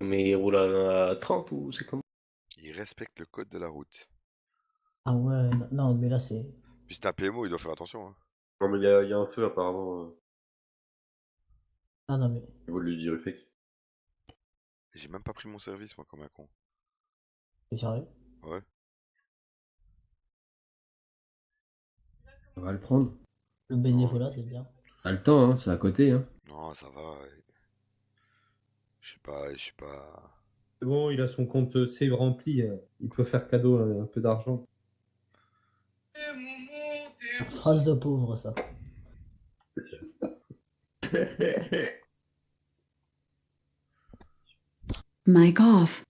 Mais il roule à 30 ou c'est comment? Il respecte le code de la route. Ah ouais, non, mais là c'est. Puis c'est un PMO, il doit faire attention, hein. Non, mais il y a un feu apparemment Ah non, mais. au niveau de l'Udyrufec. J'ai même pas pris mon service, moi, comme un con. T'es sérieux? Ouais. On va le prendre. Le Non, bénévolat, c'est bien. T'as le temps, hein, c'est à côté. Hein. non, ça va. Je suis pas. C'est bon, il a son compte save rempli. Il peut faire cadeau un peu d'argent. Phrase de pauvre, ça. Mic off.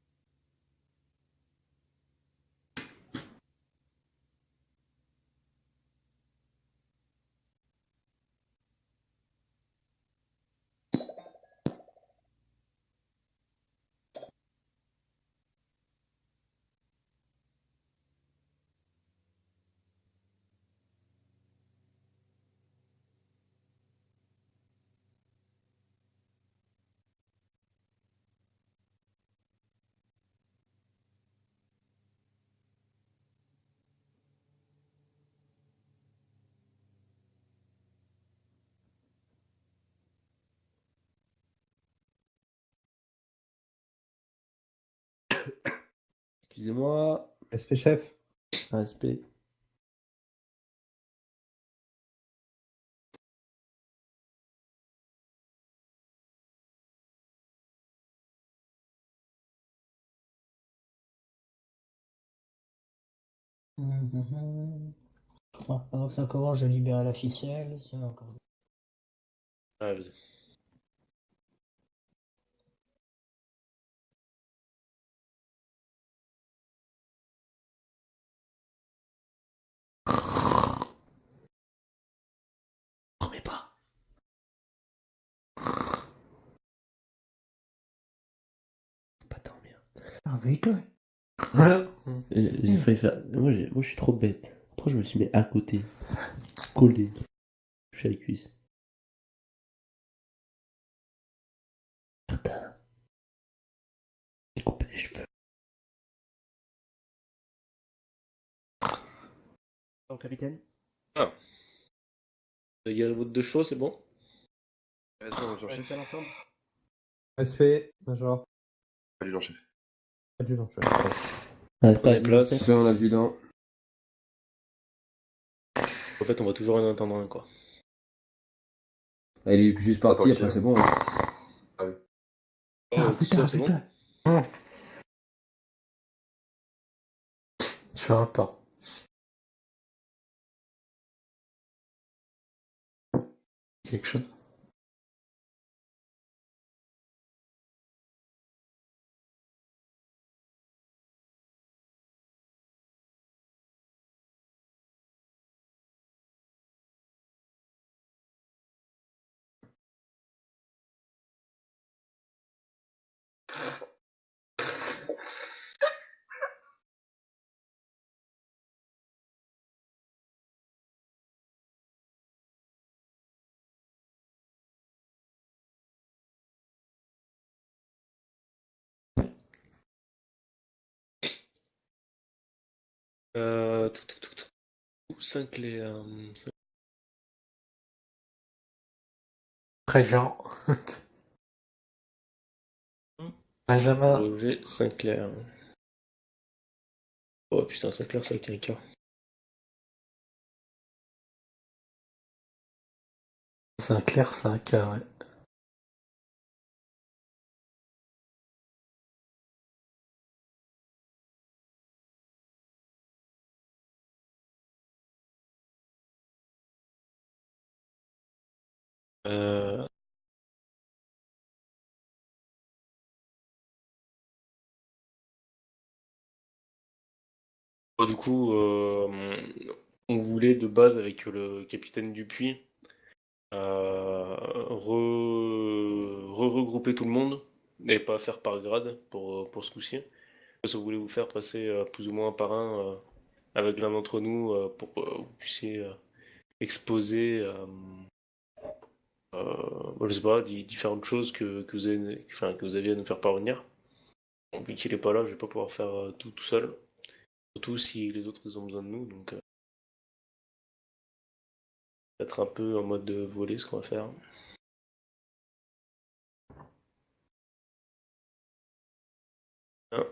Excusez-moi. SP chef. Respect. Bon, avant que ça commence, je libère la ficelle. Sinon, encore. Ouais, vas-y. Dormez pas. Faut pas dormir. Ah, vite. J'ai failli faire. Moi, je suis trop bête. Après, je me suis mis à côté. Collé. Je suis à la cuisse. Putain. J'ai coupé les cheveux. Donc, capitaine. Ah. Égal votre de chevaux, c'est bon? On reste ensemble. SP, major. Adjudant chef. Adjudant chef. Prenez place. C'est mon adjudant. En fait, on va toujours en attendre un, quoi. Ah, il est juste parti, Attends, après qui, c'est bon. Hein. Oh, Christophe, c'est bon? Je ferai pas. Quelque chose. Saint-Clair. Régent. Benjamin. Roger Saint-Clair. Oh putain, Saint-Clair, c'est avec un K. Saint-Clair, c'est un cas, ouais. Euh... Du coup, on voulait de base avec le capitaine Dupuis regrouper tout le monde et pas faire par grade pour ce coup-ci. Parce que vous voulez vous faire passer plus ou moins un par un avec l'un d'entre nous pour que vous puissiez exposer, je sais pas, différentes choses que vous avez, enfin, que vous aviez à nous faire parvenir. Vu qu'il est pas là, je vais pas pouvoir faire tout seul. Surtout si les autres ils ont besoin de nous, donc être un peu en mode voler ce qu'on va faire. Ah.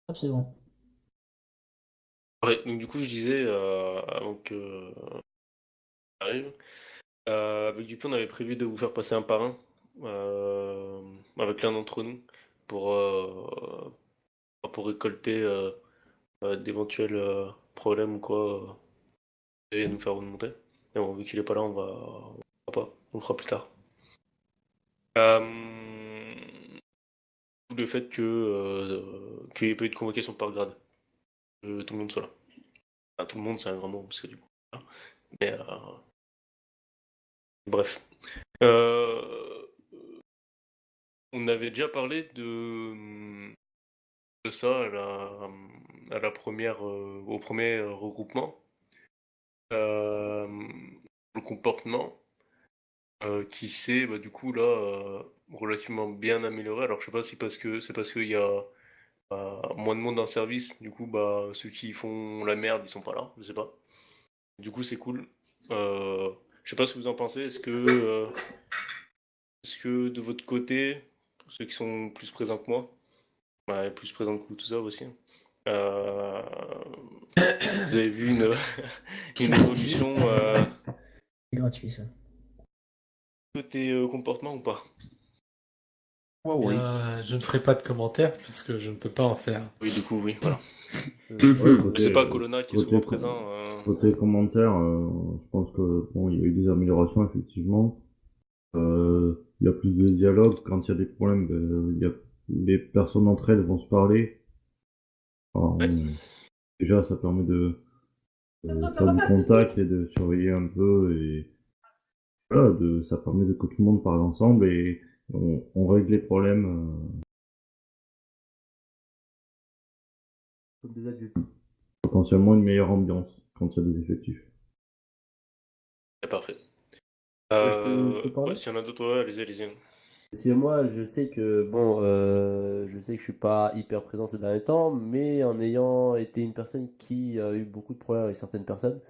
Hop, c'est bon. Ouais, donc du coup je disais avant que arrive, avec Dupuis on avait prévu de vous faire passer un par un avec l'un d'entre nous pour pour récolter d'éventuels problèmes ou quoi et nous faire remonter. Et bon, vu qu'il est pas là, on va pas, on le fera plus tard. Le fait qu'il n'y ait pas eu de convocation par grade, que tout le monde soit là. Enfin, tout le monde, c'est un grand mot parce que du coup, voilà. Mais bref. On avait déjà parlé de ça à la première, au premier regroupement. Le comportement qui s'est du coup là relativement bien amélioré. Alors je sais pas si parce que c'est parce qu'il y a moins de monde dans le service, du coup ceux qui font la merde ils sont pas là, je sais pas. Du coup c'est cool. Je sais pas ce que vous en pensez. Est-ce que de votre côté, ceux qui sont plus présents que moi, ouais, plus présents que vous tout ça aussi, vous avez vu une évolution C'est gratuit ça. côté comportement ou pas? Oui. Je ne ferai pas de commentaires puisque je ne peux pas en faire. Oui, du coup, oui, voilà. Ouais, Je sais pas, Colonna qui est souvent présent. Côté commentaires, je pense que bon, il y a eu des améliorations effectivement. Il y a plus de dialogue. Quand il y a des problèmes, les personnes entre elles vont se parler. Alors, déjà, ça permet de faire du contact et de surveiller un peu et voilà, ça permet que tout le monde parle ensemble et on règle les problèmes. Comme des adultes. Potentiellement une meilleure ambiance quand il y a des effectifs. C'est parfait. Je peux parler ouais, s'il y en a d'autres, ouais, allez-y. Si moi, je sais que bon, je sais que je suis pas hyper présent ces derniers temps, mais en ayant été une personne qui a eu beaucoup de problèmes avec certaines personnes,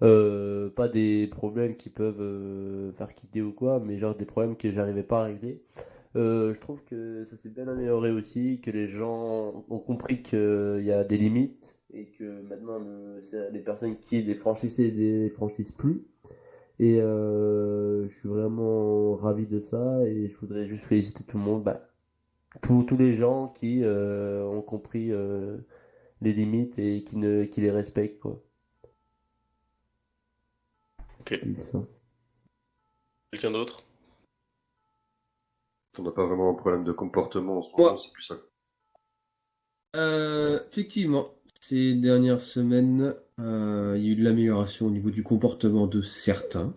pas des problèmes qui peuvent faire quitter ou quoi, mais genre des problèmes que j'arrivais pas à régler. Je trouve que ça s'est bien amélioré aussi, que les gens ont compris qu'il y a des limites et que maintenant les personnes qui les franchissaient ne les franchissent plus. Et je suis vraiment ravi de ça et je voudrais juste féliciter tout le monde, tous les gens qui ont compris les limites et qui les respectent, quoi. Ok. C'est ça. Quelqu'un d'autre? On n'a pas vraiment un problème de comportement en ce moment, c'est plus ça. Effectivement, ces dernières semaines, il y a eu de l'amélioration au niveau du comportement de certains.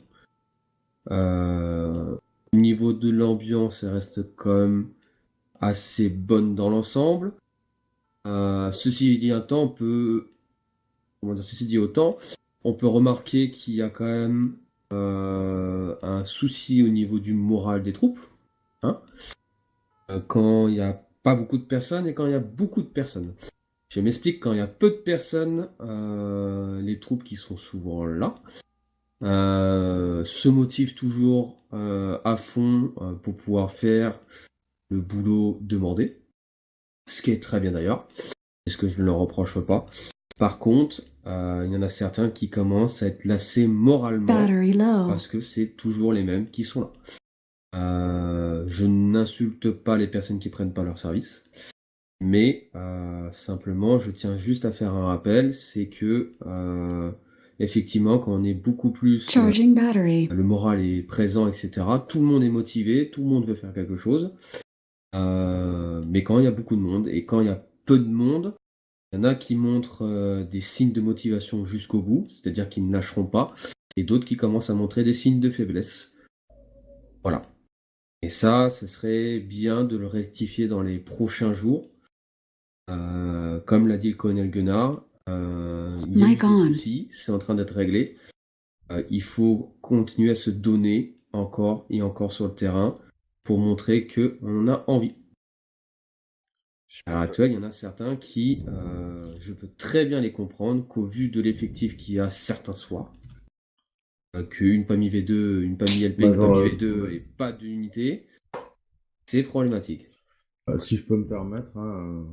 Au niveau de l'ambiance, elle reste quand même assez bonne dans l'ensemble. Ceci dit autant, on peut remarquer qu'il y a quand même un souci au niveau du moral des troupes. Hein, quand il n'y a pas beaucoup de personnes et quand il y a beaucoup de personnes. Je m'explique, quand il y a peu de personnes, les troupes qui sont souvent là se motivent toujours à fond pour pouvoir faire le boulot demandé, ce qui est très bien d'ailleurs, et ce que je ne leur reproche pas. Par contre, il y en a certains qui commencent à être lassés moralement parce que c'est toujours les mêmes qui sont là. Je n'insulte pas les personnes qui prennent pas leur service, mais simplement je tiens juste à faire un rappel, c'est que effectivement quand on est beaucoup plus le moral est présent, etc., tout le monde est motivé, tout le monde veut faire quelque chose, mais quand il y a beaucoup de monde et quand il y a peu de monde, il y en a qui montrent des signes de motivation jusqu'au bout, c'est-à-dire qu'ils ne lâcheront pas, et d'autres qui commencent à montrer des signes de faiblesse. Voilà. Et ça, ce serait bien de le rectifier dans les prochains jours. Comme l'a dit le colonel Guenard, il y a eu Mic des on. soucis, c'est en train d'être réglé. Il faut continuer à se donner encore et encore sur le terrain pour montrer qu'on a envie. Je À peux l'heure me... actuelle, il y en a certains qui, je peux très bien les comprendre, qu'au vu de l'effectif qu'il y a certains soirs, qu'une PAMI V2, une PAMI LP, Bah, une genre, PAMI V2 ouais. et pas d'unité, c'est problématique. Si je peux me permettre, hein,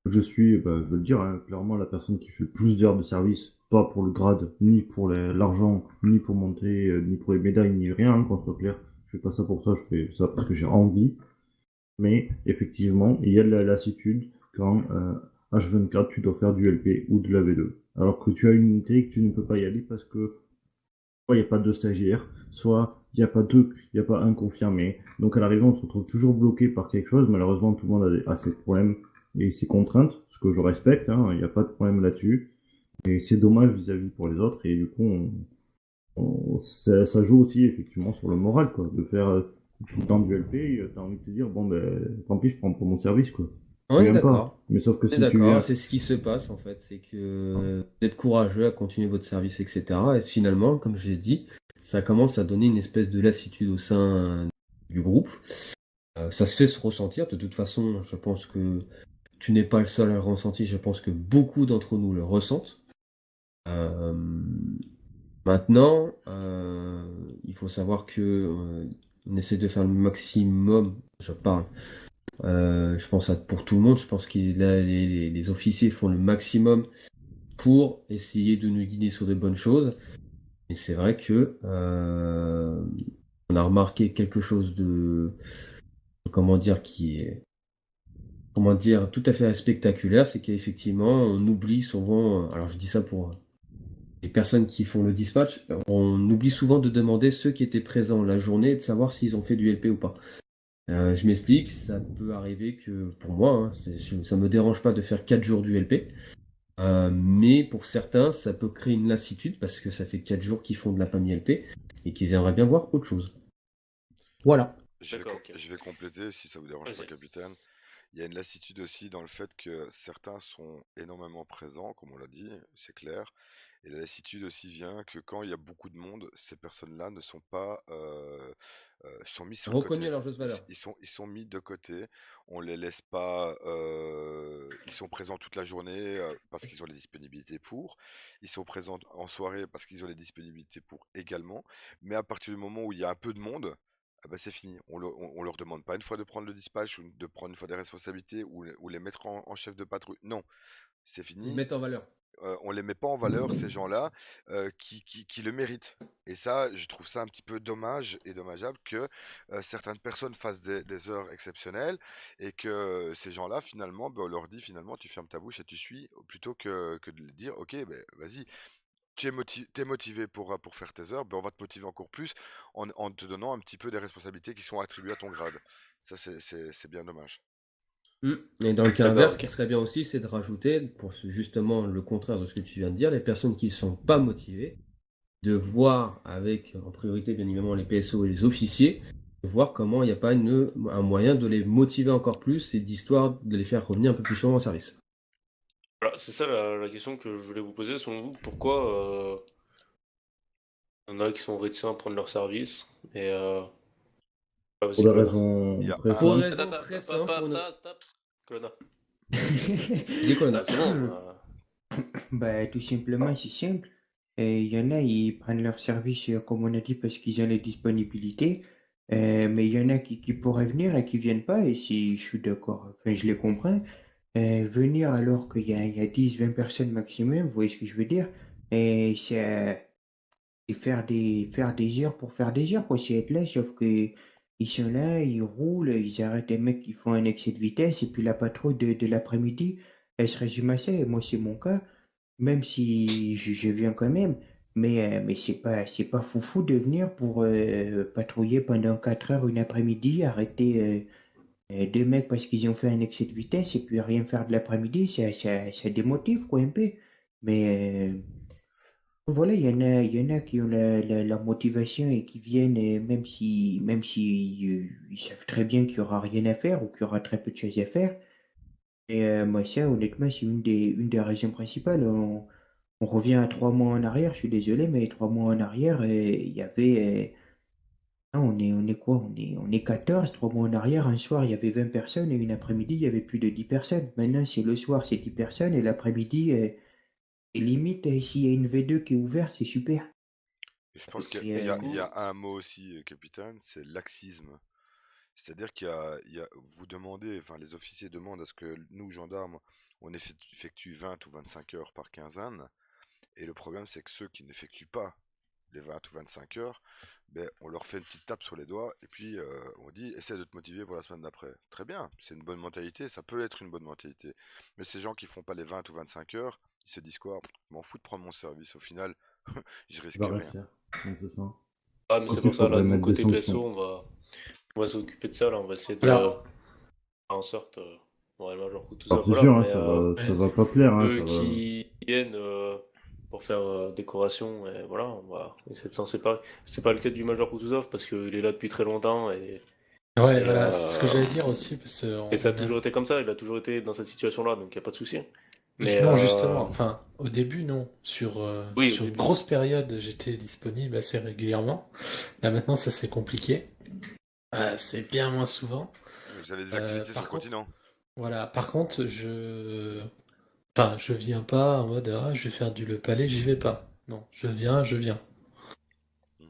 je suis, bah, je veux le dire, hein, clairement la personne qui fait le plus d'heures de service, pas pour le grade, ni pour l'argent, ni pour monter, ni pour les médailles, ni rien, hein, qu'on soit clair. Je fais pas ça pour ça, je fais ça parce que j'ai envie. Mais effectivement, il y a de la lassitude quand H24 tu dois faire du LP ou de la V2. Alors que tu as une unité et que tu ne peux pas y aller parce que soit il n'y a pas de stagiaires, soit il n'y a pas un confirmé. Donc à l'arrivée, on se retrouve toujours bloqué par quelque chose. Malheureusement, tout le monde a ses problèmes et ses contraintes, ce que je respecte, hein, il n'y a pas de problème là-dessus. Et c'est dommage vis-à-vis pour les autres, et du coup, ça joue aussi effectivement sur le moral, quoi, de faire tout le temps du LP, t'as envie de te dire, bon ben, tant pis, je prends pour mon service, quoi. On Tu est viens pas. d'accord. Mais sauf que On est si tu d'accord, viens, c'est ce qui se passe en fait, c'est que vous êtes courageux à continuer votre service, etc. Et finalement, comme je l'ai dit, ça commence à donner une espèce de lassitude au sein du groupe. Ça se fait se ressentir, de toute façon, je pense que tu n'es pas le seul à le ressentir, je pense que beaucoup d'entre nous le ressentent. Euh, Maintenant, il faut savoir que on essaie de faire le maximum, je parle. Je pense pour tout le monde, je pense que les officiers font le maximum pour essayer de nous guider sur de bonnes choses. Et c'est vrai que on a remarqué quelque chose comment dire, qui est, comment dire, tout à fait spectaculaire, c'est qu'effectivement, on oublie souvent, alors je dis ça pour les personnes qui font le dispatch, on oublie souvent de demander ceux qui étaient présents la journée de savoir s'ils ont fait du LP ou pas. Je m'explique, ça peut arriver que, pour moi, hein, ça me dérange pas de faire 4 jours du LP. Mais pour certains, ça peut créer une lassitude parce que ça fait 4 jours qu'ils font de la PAMI LP et qu'ils aimeraient bien voir autre chose. Voilà. D'accord, ok. Je vais compléter si ça vous dérange pas, Vas-y. capitaine. Il y a une lassitude aussi dans le fait que certains sont énormément présents, comme on l'a dit, c'est clair. Et la lassitude aussi vient que quand il y a beaucoup de monde, ces personnes-là ne sont pas sont mis sur le Reconnu côté. à leur juste valeur. Ils sont mis de côté. On les laisse pas. Ils sont présents toute la journée parce qu'ils ont les disponibilités pour. Ils sont présents en soirée parce qu'ils ont les disponibilités pour également. Mais à partir du moment où il y a un peu de monde, ah bah c'est fini. On leur demande pas une fois de prendre le dispatch ou de prendre une fois des responsabilités ou les mettre en chef de patrouille. Non, c'est Ils fini. mettent en valeur. On les met pas en valeur, ces gens-là, qui le méritent. Et ça, je trouve ça un petit peu dommage et dommageable que certaines personnes fassent des heures exceptionnelles et que ces gens-là, finalement, ben, on leur dit finalement, tu fermes ta bouche et tu suis, plutôt que de leur dire, ok, ben, vas-y, t'es motivé pour faire tes heures, ben, on va te motiver encore plus en te donnant un petit peu des responsabilités qui sont attribuées à ton grade. Ça, c'est bien dommage. Et dans le cas D'accord, inverse, ce ok. qui serait bien aussi, c'est de rajouter, pour justement le contraire de ce que tu viens de dire, les personnes qui ne sont pas motivées, de voir avec, en priorité bien évidemment, les PSO et les officiers, de voir comment il n'y a pas un moyen de les motiver encore plus et d'histoire de les faire revenir un peu plus souvent en service. Voilà, c'est ça la question que je voulais vous poser. Selon vous, pourquoi il y en a qui sont réticents à prendre leur service et ah, pour vas-y, des Colonna. raisons Il y a Pour précises, raison très simple, pour ne- Stop, Colonna. Dis Colonna. Ah, c'est bon. Bah, tout simplement, c'est simple. Et il y en a, ils prennent leur service, comme on a dit, parce qu'ils ont les disponibilités. Mais il y en a qui pourraient venir et qui viennent pas. Et si je suis d'accord, enfin, je les comprends. Venir alors qu'il y a 10, 20 personnes maximum, vous voyez ce que je veux dire? Et c'est faire des heures pour faire des heures, quoi. C'est être là, sauf que ils sont là, ils roulent, ils arrêtent des mecs qui font un excès de vitesse, et puis la patrouille de l'après-midi, elle se résume à ça. Et moi, c'est mon cas, même si je viens quand même. Mais c'est pas foufou de venir pour patrouiller pendant 4 heures une après-midi, arrêter deux mecs parce qu'ils ont fait un excès de vitesse et puis rien faire de l'après-midi, ça démotive quoi un peu. Mais Voilà, il y en a qui ont la motivation et qui viennent, même si ils savent très bien qu'il y aura rien à faire ou qu'il y aura très peu de choses à faire. Et moi, ça, honnêtement, c'est une des raisons principales. On revient à 3 mois en arrière, je suis désolé, mais 3 mois en arrière, il y avait. On est quoi? On est 14, 3 mois en arrière. Un soir, il y avait 20 personnes et une après-midi, il y avait plus de 10 personnes. Maintenant, c'est le soir, c'est 10 personnes et l'après-midi, et limite, s'il y a une V2 qui est ouverte, c'est super. Et je pense qu'il Et, y a, Du il y coup, a un mot aussi, capitaine, c'est laxisme. C'est-à-dire vous demandez, enfin les officiers demandent à ce que nous, gendarmes, on effectue 20 ou 25 heures par quinzaine. Et le problème, c'est que ceux qui n'effectuent pas les 20 ou 25 heures, ben, on leur fait une petite tape sur les doigts et puis on dit essaie de te motiver pour la semaine d'après. Très bien, c'est une bonne mentalité, ça peut être une bonne mentalité. Mais ces gens qui font pas les 20 ou 25 heures, ils se disent quoi? Je m'en fous de prendre mon service. Au final, je Il va risque rien rien. faire. Donc, c'est ça. ah, Je mais pense c'est qu'il pour ça, là, faudrait nous, mettre des côté PSO, sanctions. on va s'occuper de ça, là, on va essayer de faire Alors, en sorte, ouais, Major Alors Kutuzov, c'est voilà, sûr, hein, mais ça va pas plaire, hein, eux ça va. qui viennent pour faire décoration, et voilà, on va essayer de s'en séparer. C'est pas le cas du Major Kutuzov, parce qu'il est là depuis très longtemps, ouais, et, voilà, c'est ce que euh, j'allais dire aussi, parce que et ça a toujours été comme ça, il a toujours été dans cette situation-là, donc il n'y a pas de souci. Mais non, justement, enfin, au début, non. oui, au Sur une début. grosse période, j'étais disponible assez régulièrement. Là, maintenant, ça s'est compliqué. C'est bien moins souvent. Vous avez des activités sur Par le contre, continent. voilà, par contre, enfin, je viens pas en mode, ah, je vais faire du Le Palais, j'y vais pas. Non, je viens.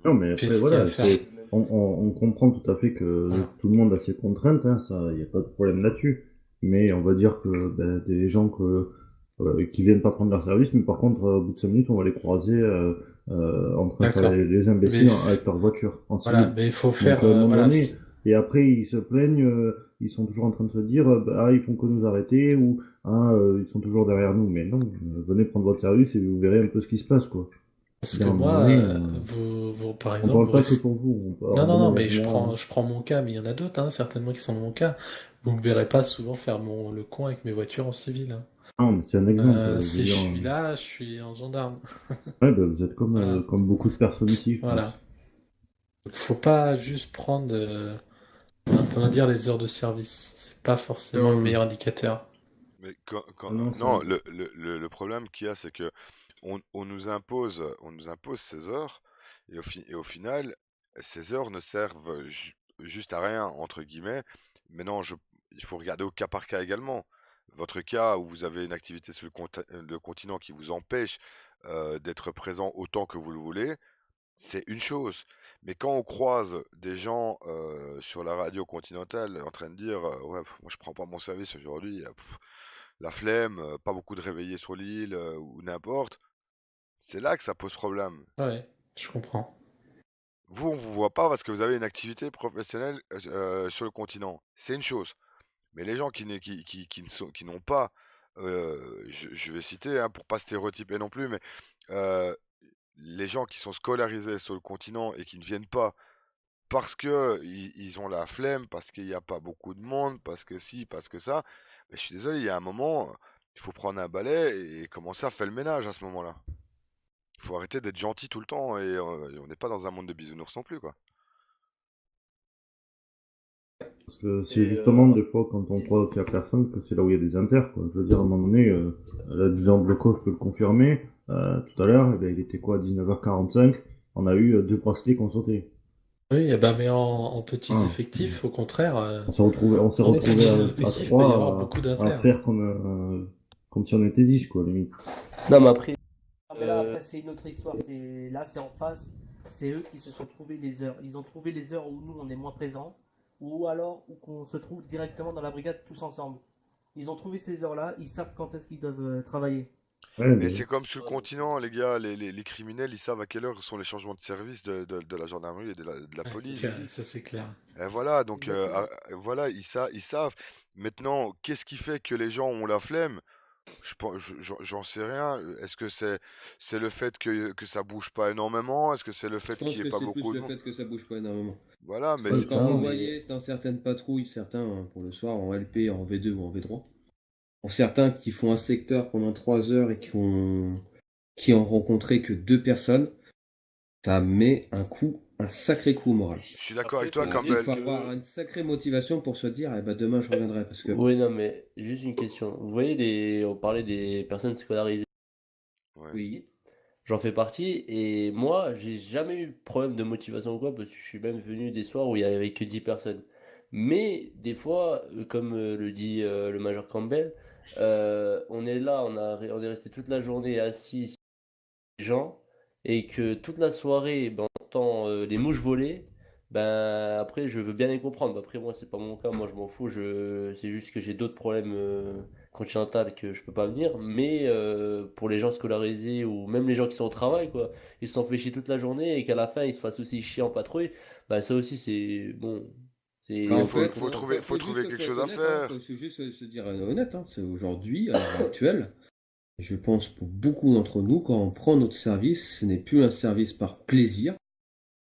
Non, mais Je fais après, ce qu'il y a à voilà, faire. on comprend tout à fait que Voilà. tout le monde a ses contraintes, hein, ça, y a pas de problème là-dessus. Mais on va dire que ben, des gens qui viennent pas prendre leur service, mais par contre, au bout de 5 minutes, on va les croiser en train de faire D'accord. les Mais imbéciles avec leur voiture, en voilà, civil. mais il faut Donc, faire, à un moment voilà. donné, et après, ils se plaignent, ils sont toujours en train de se dire, bah, ah, ils font que nous arrêter, ou ah, ils sont toujours derrière nous. Mais non, venez prendre votre service et vous verrez un peu ce qui se passe, quoi. Parce Dire, que à un moment moi, donné, par on exemple, parle vous pas que restez. pour vous, on Non, parle non, de non, manière mais générale. je prends mon cas, mais il y en a d'autres, hein, certainement qui sont dans mon cas. Vous me verrez pas souvent faire le con avec mes voitures en civil, hein. Non, mais c'est un exemple, je veux Si je dire. suis là, je suis en gendarme. Ouais, bah, vous êtes Voilà, comme beaucoup de personnes ici, je voilà. pense. Donc, faut pas juste prendre, on va dire, les heures de service. C'est pas forcément le Non, meilleur indicateur. Mais non, non, le problème qu'il y a, c'est que on nous impose ces heures, et au final, ces heures ne servent juste à rien, entre guillemets. Maintenant, il faut regarder au cas par cas également. Votre cas où vous avez une activité sur le continent qui vous empêche d'être présent autant que vous le voulez, c'est une chose. Mais quand on croise des gens sur la radio continentale en train de dire ouais, moi je prends pas mon service aujourd'hui, la flemme, pas beaucoup de réveillés sur l'île ou n'importe, c'est là que ça pose problème. Ouais, je comprends. Vous, on vous voit pas parce que vous avez une activité professionnelle sur le continent. C'est une chose. Mais les gens qui n'ont pas, je vais citer, hein, pour pas stéréotyper non plus, mais euh, les gens qui sont scolarisés sur le continent et qui ne viennent pas parce que ils ont la flemme, parce qu'il n'y a pas beaucoup de monde, parce que si, parce que ça, mais je suis désolé, il y a un moment, il faut prendre un balai et commencer à faire le ménage à ce moment-là. Il faut arrêter d'être gentil tout le temps et on n'est pas dans un monde de bisounours non plus, quoi. Parce que c'est Et justement des fois quand on croit qu'il y a personne que c'est là où il y a des inters, quoi. Je veux dire, à un moment donné, l'adjudant Blokov peut le confirmer. Tout à l'heure, eh ben, il était quoi, 19h45, on a eu 2 bracelets qui ont sauté. Oui, eh ben, mais en petits Ah. effectifs, au contraire, On s'est dans les retrouvé petits à effectifs, il peut y avoir 3 beaucoup à d'inter. faire comme si on était 10, quoi, limite. Non, mais après, Ah, mais là, après, c'est une autre histoire. Là, c'est en face. C'est eux qui se sont trouvés les heures. Ils ont trouvé les heures où nous, on est moins présents. Ou alors, où qu'on se trouve directement dans la brigade tous ensemble. Ils ont trouvé ces heures-là. Ils savent quand est-ce qu'ils doivent travailler. Ouais, Mais mais c'est comme sur le continent, les gars, les criminels, ils savent à quelle heure sont les changements de service de la gendarmerie et de la police. Ça, c'est clair. Et voilà, donc Exactement. voilà, ils savent. Maintenant, qu'est-ce qui fait que les gens ont la flemme? J'en sais rien. Est-ce que c'est le fait que ça bouge pas énormément? Est-ce que c'est le Je fait pense qu'il n'y ait que pas c'est plus beaucoup de le monde? fait que ça bouge pas énormément. Voilà, mais ouais, Quand clairement, vous mais voyez dans certaines patrouilles, certains hein, pour le soir en LP, en V2 ou en V3, pour certains qui font un secteur pendant 3 heures et qui ont qui ont rencontré que 2 personnes, ça met un sacré coup au moral. Je suis d'accord Après, avec toi, faut se Il dire Campbell. faut avoir une sacrée motivation pour se dire, eh ben, demain je reviendrai. Parce que Oui, non, mais juste une question. Vous voyez, on parlait des personnes scolarisées. Ouais. oui, J'en fais partie et moi, j'ai jamais eu de problème de motivation ou quoi parce que je suis même venu des soirs où il y avait que 10 personnes. Mais des fois, comme le dit le Major Campbell, on est là, on est resté toute la journée assis sur les gens et que toute la soirée, ben, on entend les mouches voler. Ben après, je veux bien les comprendre. Après, moi, c'est pas mon cas. Moi, je m'en fous. C'est juste que j'ai d'autres problèmes continentaux que je peux pas venir. Mais pour les gens scolarisés ou même les gens qui sont au travail, quoi, ils se sont fait chier toute la journée et qu'à la fin, ils se fassent aussi chier en patrouille. Ben ça aussi, c'est bon. bah, Mais en faut, fait, faut non, trouver, faut trouver juste quelque faut être chose à honnête, hein, faire. faut juste se dire honnête, hein. C'est aujourd'hui, à l'heure actuelle, je pense pour beaucoup d'entre nous, quand on prend notre service, ce n'est plus un service par plaisir,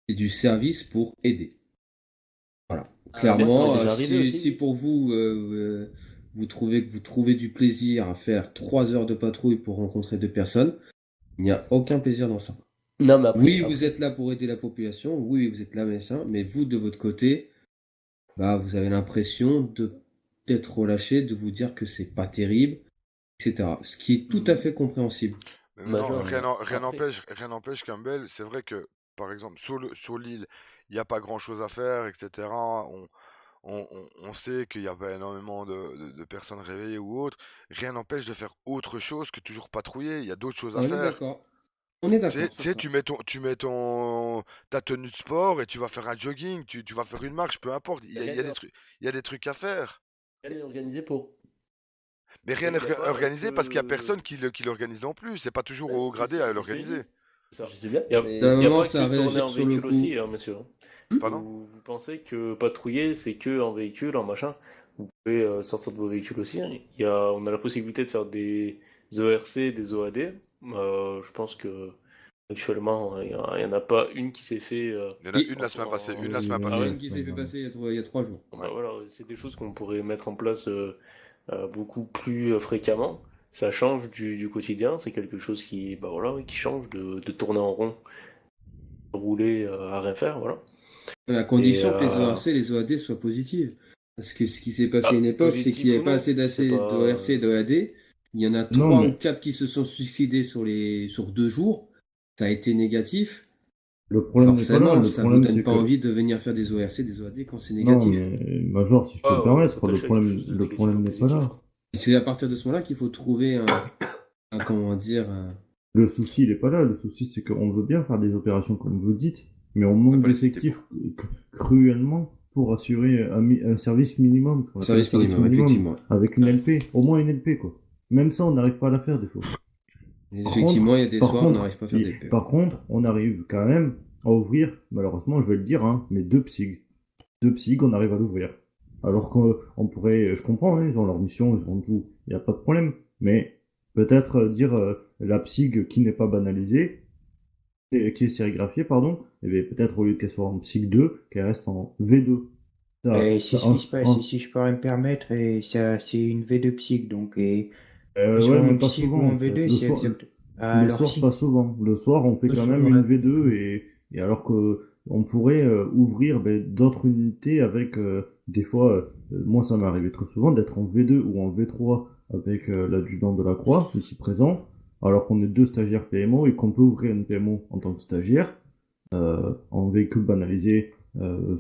c'est du service pour aider. Voilà. Ah, ça m'est Clairement, déjà arrivé si, aussi. si pour vous, vous trouvez que vous trouvez du plaisir à faire 3 heures de patrouille pour rencontrer 2 personnes, il n'y a aucun plaisir dans ça. Non, mais Oui, vous êtes là pour aider la population, oui, vous êtes là, mais vous, de votre côté, bah, vous avez l'impression d'être relâché, de vous dire que c'est pas terrible, etc. Ce qui est tout à fait compréhensible. Mais maintenant, Major, rien après. n'empêche, Campbell. C'est vrai que, par exemple, sur l'île, il n'y a pas grand-chose à faire, etc. On sait qu'il n'y a pas énormément de personnes réveillées ou autres. Rien n'empêche de faire autre chose que toujours patrouiller. Il y a d'autres choses à On est faire. d'accord. On est Tu sais, d'accord tu sur sais, ça. ta tenue de sport et tu vas faire un jogging, tu vas faire une marche, peu importe. Il y a des Rien trucs, il y a des trucs à faire. n'est organisé pour. Mais rien Mais n'est il n'y a pas organisé parce qu'il y a que. personne qui l'organise non plus. C'est pas toujours Ouais, au Si, gradé si, à c'est ce que j'ai l'organiser. dit. C'est ça. je sais bien, D'un Il y a moment, pas c'est que à tourner réagir en sur le véhicule coup. aussi, hein, monsieur. Pardon? Vous pensez que patrouiller, c'est que en véhicule, en machin. Vous pouvez sortir de vos véhicules aussi, hein. On a la possibilité de faire des ERC, des OAD. Je pense que actuellement, il y en a pas une qui s'est fait Il y en a Et une la semaine passée. Une la Oui, semaine Ah c'est ouais? une qui s'est fait passer il y a 3 jours. Bon, Ouais. bah voilà, c'est des choses qu'on pourrait mettre en place beaucoup plus fréquemment. Ça change du quotidien, c'est quelque chose qui, bah voilà, qui change de tourner en rond, rouler à rien faire, voilà. À Et condition que les ORC et les OAD soient positives. Parce que ce qui s'est passé à une époque, c'est qu'il n'y positif avait ou pas non, assez c'est d'ORC et pas. d'OAD. Il y en a Non, 3 ou mais 4 qui se sont suicidés sur 2 jours. Ça a été négatif. le problème n'est pas là. Forcément, Le ça vous problème, donne c'est pas que envie de venir faire des ORC, des OAD quand c'est non, négatif. mais Major, si je peux me Ouais, ouais, ça permettre, s'attache à quelque chose de le négatif problème ou n'est pas positif. là. C'est à partir de ce moment-là qu'il faut trouver comment dire, Le souci, il est pas là. Le souci, c'est qu'on veut bien faire des opérations comme vous dites, mais on manque pas les d'effectifs cruellement pour assurer un service minimum, ce qu'on appelle service minimum, effectivement. avec une LP, au moins une LP, quoi. Même ça, on n'arrive pas à la faire des fois. Effectivement, il y a des Par soirs où on contre, n'arrive pas à faire des LP. Par contre, on arrive quand même à ouvrir, malheureusement, je vais le dire, hein, mais 2 psyg. 2 psyg, on arrive à l'ouvrir. Alors qu'on pourrait, je comprends, hein, ils ont leur mission, ils ont tout, il n'y a pas de problème. Mais peut-être dire la psyg qui n'est pas banalisée, qui est sérigraphiée, pardon, et bien peut-être au lieu qu'elle soit en psyg 2, qu'elle reste en V2. C'est ce qui se passe, si je pourrais me permettre, et ça, c'est une V2 psych, donc, et soit ouais, en mais pas psych souvent, ou en en fait. V2, Le c'est soir, exact. le Alors soir, si, pas souvent. Le soir, on fait Le quand soir, même ouais. une V2 et alors que on pourrait ouvrir d'autres unités avec des fois, moi ça m'est arrivé très souvent d'être en V2 ou en V3 avec l'adjudant de la Croix, ici présent, alors qu'on est 2 stagiaires PMO et qu'on peut ouvrir une PMO en tant que stagiaire en véhicule banalisé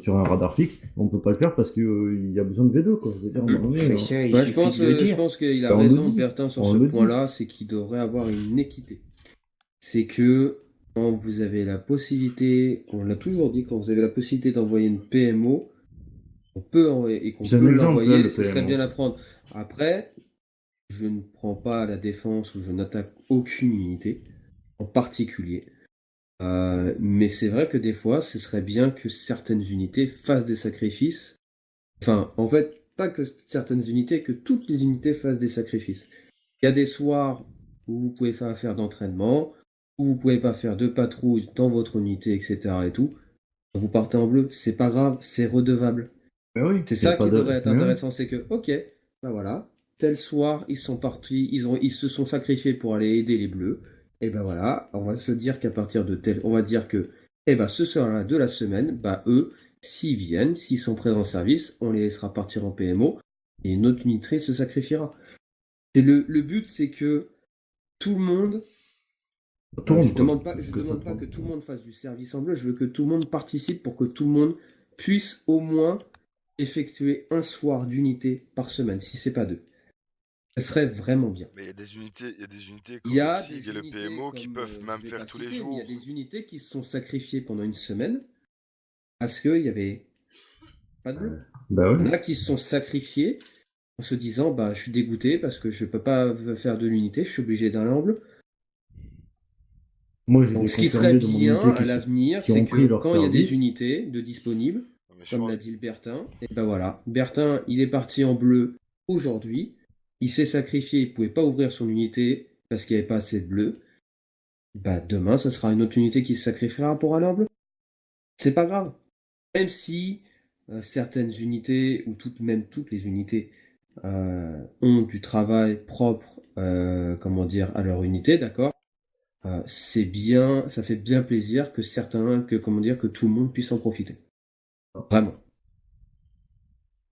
sur un radar fixe. On peut pas le faire parce qu'il y a besoin de V2, quoi. Je veux dire, à un moment donné, mais ça, il Ouais, suffit de le je dire. pense qu'il a Ben, on le raison, dit. Bertin, sur On ce le dit. point-là, c'est qu'il devrait avoir une équité. C'est que quand vous avez la possibilité, on l'a toujours dit, quand vous avez la possibilité d'envoyer une PMO, on peut et qu'on C'est un peut exemple, là, l'envoyer, le ce serait PMO. bien à prendre. Après, je ne prends pas la défense ou je n'attaque aucune unité en particulier. Mais c'est vrai que des fois, ce serait bien que certaines unités fassent des sacrifices. Enfin, en fait, pas que certaines unités, que toutes les unités fassent des sacrifices. Il y a des soirs où vous pouvez pas faire d'entraînement, où vous pouvez pas faire de patrouille dans votre unité, etc. et tout. Vous partez en bleu, c'est pas grave, c'est redevable. Ben oui, C'est y a ça pas qui de- devrait être Ouais. intéressant, c'est que, ok, ben voilà, tel soir, ils sont partis, ils se sont sacrifiés pour aller aider les bleus. et ben voilà, on va se dire qu'à partir de tel, on va dire que, eh ben ce soir-là de la semaine, bah eux, s'ils viennent, s'ils sont présents en service, on les laissera partir en PMO et une autre unité se sacrifiera. C'est le but, c'est que tout le monde, je demande pas que tout le monde fasse du service en bleu, je veux que tout le monde participe pour que tout le monde puisse au moins effectuer un soir d'unité par semaine, si c'est pas deux. Ce serait vraiment bien. Mais il y a des unités Il comme y le a PSIG des et le unités PMO qui comme, peuvent je même vais faire pas tous les citer, mais il y a jours. des unités qui se sont sacrifiées pendant une semaine parce qu'il y avait pas de bleu. Bah Il y en ouais. a qui se sont sacrifiés en se disant bah je suis dégoûté parce que je peux pas faire de l'unité, je suis obligé d'aller en bleu. Moi, j'ai Donc des ce qui serait confirmés de mon bien unité à l'avenir, qui c'est ont pris que leur quand il y a des service. unités de disponibles, Mais je comme pense- l'a dit le Bertin, et ben voilà, Bertin il est parti en bleu aujourd'hui, il s'est sacrifié, il pouvait pas ouvrir son unité parce qu'il n'y avait pas assez de bleu. Bah demain, ça sera une autre unité qui se sacrifiera pour aller en bleu. C'est pas grave. Même si certaines unités, ou même toutes les unités, ont du travail propre, comment dire, à leur unité, d'accord? C'est bien, ça fait bien plaisir que comment dire, que tout le monde puisse en profiter. Vraiment.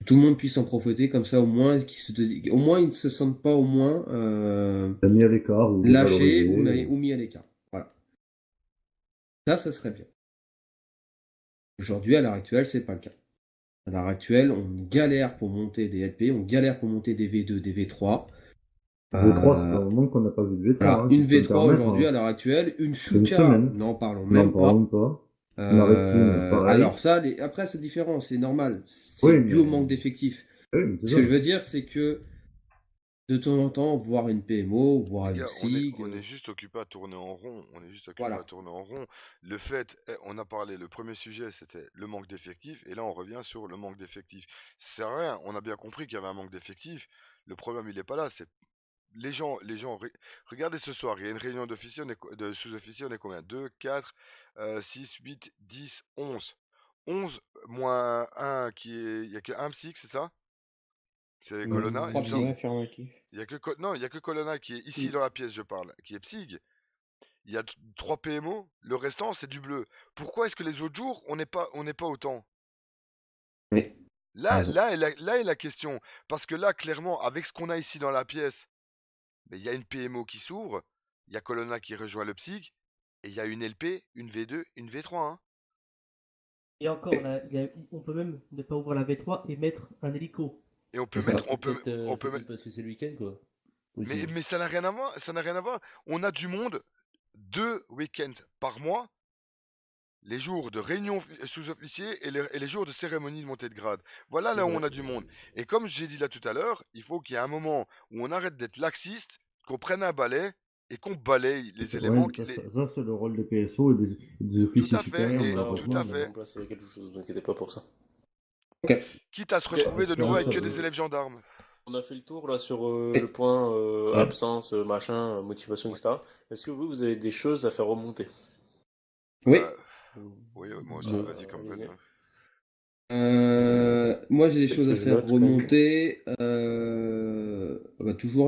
Tout le monde puisse en profiter, comme ça au moins, au moins ils ne se sentent pas au moins T'as mis à l'écart ou lâchés dévalorisé. ou mis à l'écart. Voilà. Ça serait bien. Aujourd'hui, à l'heure actuelle, c'est pas le cas. À l'heure actuelle, on galère pour monter des LP, on galère pour monter des V2, des V3. V3, ça fait un moment qu'on n'a pas vu de V3. Voilà, hein, une si je peux me V3 permettre, aujourd'hui, hein. à l'heure actuelle, une C'est une Shuka, semaine. n'en parlons N'en même pas. parlons pas. Une Aretine, pareil. Alors ça, après c'est différent, c'est normal. C'est Oui, dû mais- au manque d'effectifs. Oui, mais c'est Ce ça. que je veux dire, c'est que de temps en temps, voir une PMO, voir Les une gars, SIG, on est juste occupé à tourner en rond. On est juste occupé voilà. à tourner en rond. Le fait, on a parlé, le premier sujet, c'était le manque d'effectifs. Et là, on revient sur le manque d'effectifs. Ça sert à rien. On a bien compris qu'il y avait un manque d'effectifs. Le problème, il est pas là. C'est regardez ce soir. Il y a une réunion d'officiers. De sous-officiers. On est combien? 2, 4, 6, 8, 10, 11. 11 moins 1 il y a que un psy, c'est ça? C'est Colonna, il me semble. affirmatif. Il y a que non, il y a que Colonna qui est ici dans la pièce, je parle, qui est psyg. Il y a 3 PMO, le restant c'est du bleu. Pourquoi est-ce que les autres jours on n'est pas autant? Oui. Là, raison. là est la question. Parce que là, clairement, avec ce qu'on a ici dans la pièce, il y a une PMO qui s'ouvre, il y a Colonna qui rejoint le psyg, et il y a une LP, une V2, une V3. Hein. Et encore, là, on peut même ne pas ouvrir la V3 et mettre un hélico. Et on peut Ça, mettre, c'est on peut peut-être mettre. parce que c'est le week-end, quoi. Aussi. Mais ça n'a rien à voir, ça n'a rien à voir. On a du monde 2 week-ends par mois, les jours de réunion sous-officiers et les jours de cérémonie de montée de grade. Voilà là où on a du monde. Et comme j'ai dit là tout à l'heure, il faut qu'il y ait un moment où on arrête d'être laxiste, qu'on prenne un balai et qu'on balaye les Ouais, éléments. mais ça, c'est le rôle des PSO et des officiers Tout à fait, supérieurs, et- malheureusement. tout à fait. On place quelque chose, ne vous inquiétez pas pour ça. Quitte à se Ok. retrouver de nouveau avec que ça des veut- élèves gendarmes. On a fait le tour là sur le point Ouais. absence, machin, motivation, etc. Est-ce que vous avez des choses à faire remonter? Oui. Oui, moi aussi, Ouais. vas-y comme Ben. Moi j'ai des Peut-être choses que à je faire note, quand même. remonter.